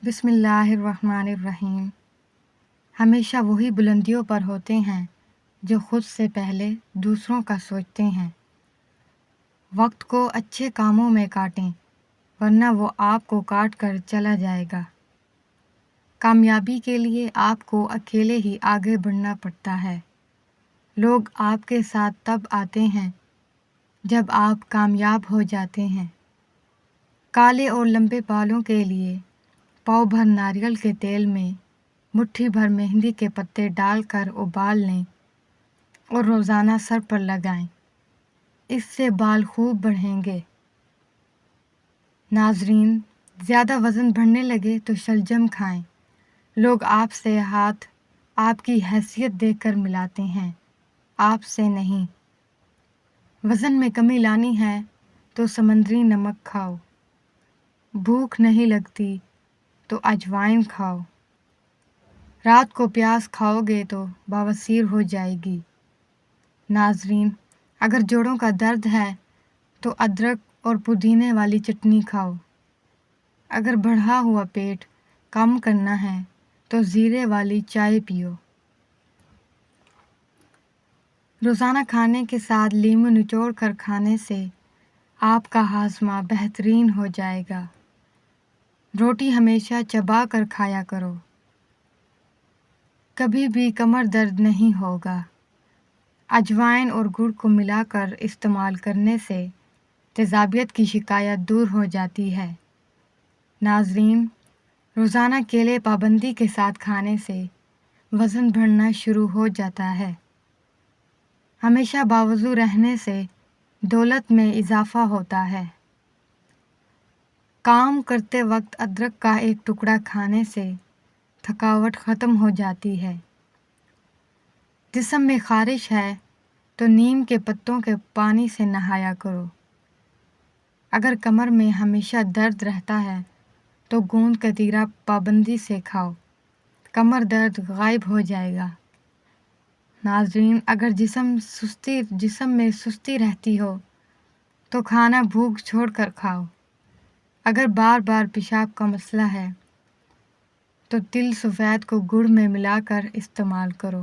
بسم اللہ الرحمن الرحیم۔ ہمیشہ وہی بلندیوں پر ہوتے ہیں جو خود سے پہلے دوسروں کا سوچتے ہیں۔ وقت کو اچھے کاموں میں کاٹیں ورنہ وہ آپ کو کاٹ کر چلا جائے گا۔ کامیابی کے لیے آپ کو اکیلے ہی آگے بڑھنا پڑتا ہے۔ لوگ آپ کے ساتھ تب آتے ہیں جب آپ کامیاب ہو جاتے ہیں۔ کالے اور لمبے بالوں کے لیے پاؤ بھر ناریل کے تیل میں مٹھی بھر مہندی کے پتے ڈال کر ابال لیں اور روزانہ سر پر لگائیں۔ اس سے بال خوب بڑھیں گے۔ ناظرین، زیادہ وزن بڑھنے لگے تو شلجم کھائیں۔ لوگ آپ سے ہاتھ آپ کی حیثیت دیکھ کر ملاتے ہیں، آپ سے نہیں۔ وزن میں کمی لانی ہے تو سمندری نمک کھاؤ۔ بھوک نہیں لگتی تو اجوائن کھاؤ۔ رات کو پیاز کھاؤ گے تو بواسیر ہو جائے گی۔ ناظرین، اگر جوڑوں کا درد ہے تو ادرک اور پودینے والی چٹنی کھاؤ۔ اگر بڑھا ہوا پیٹ کم کرنا ہے تو زیرے والی چائے پیو۔ روزانہ کھانے کے ساتھ لیموں نچوڑ کر کھانے سے آپ کا ہاضمہ بہترین ہو جائے گا۔ روٹی ہمیشہ چبا کر کھایا کرو۔ کبھی بھی کمر درد نہیں ہوگا۔ اجوائن اور گڑ کو ملا کر استعمال کرنے سے تیزابیت کی شکایت دور ہو جاتی ہے۔ ناظرین، روزانہ کیلے پابندی کے ساتھ کھانے سے وزن بڑھنا شروع ہو جاتا ہے۔ ہمیشہ باوضو رہنے سے دولت میں اضافہ ہوتا ہے۔ کام کرتے وقت ادرک کا ایک ٹکڑا کھانے سے تھکاوٹ ختم ہو جاتی ہے۔ جسم میں خارش ہے تو نیم کے پتوں کے پانی سے نہایا کرو۔ اگر کمر میں ہمیشہ درد رہتا ہے تو گوند کتیرا پابندی سے کھاؤ، کمر درد غائب ہو جائے گا۔ ناظرین، اگر جسم میں سستی رہتی ہو تو کھانا بھوک چھوڑ کر کھاؤ۔ اگر بار بار پیشاب کا مسئلہ ہے تو تل سفید کو گڑ میں ملا کر استعمال کرو۔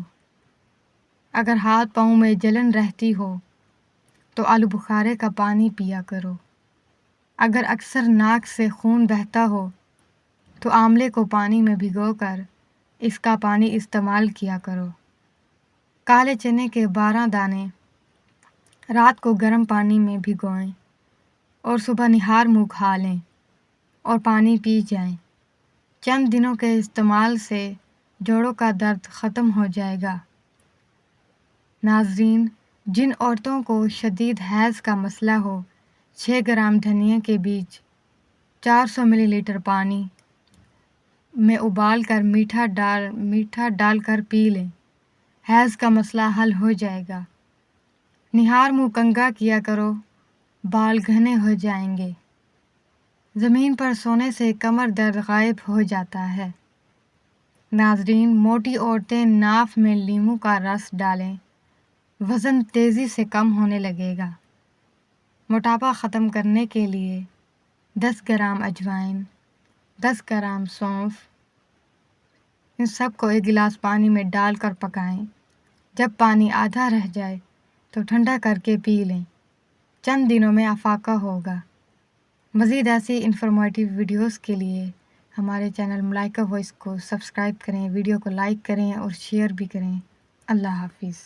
اگر ہاتھ پاؤں میں جلن رہتی ہو تو آلو بخارے کا پانی پیا کرو۔ اگر اکثر ناک سے خون بہتا ہو تو آملے کو پانی میں بھگو کر اس کا پانی استعمال کیا کرو۔ کالے چنے کے 12 دانے رات کو گرم پانی میں بھگوئیں اور صبح نہار منہ کھا لیں اور پانی پی جائیں۔ چند دنوں کے استعمال سے جوڑوں کا درد ختم ہو جائے گا۔ ناظرین، جن عورتوں کو شدید حیض کا مسئلہ ہو 6 گرام دھنیا کے بیج 400 ملی لیٹر پانی میں ابال کر میٹھا ڈال کر پی لیں۔ حیض کا مسئلہ حل ہو جائے گا۔ نہار منہ کنگھا کیا کرو، بال گھنے ہو جائیں گے۔ زمین پر سونے سے کمر درد غائب ہو جاتا ہے۔ ناظرین، موٹی عورتیں ناف میں لیموں کا رس ڈالیں، وزن تیزی سے کم ہونے لگے گا۔ موٹاپا ختم کرنے کے لیے 10 گرام اجوائن، 10 گرام سونف، ان سب کو ایک گلاس پانی میں ڈال کر پکائیں۔ جب پانی آدھا رہ جائے تو ٹھنڈا کر کے پی لیں۔ چند دنوں میں افاقہ ہوگا۔ مزید ایسی انفارمیٹیو ویڈیوز کے لیے ہمارے چینل ملائکہ وائس کو سبسکرائب کریں، ویڈیو کو لائک کریں اور شیئر بھی کریں۔ اللہ حافظ۔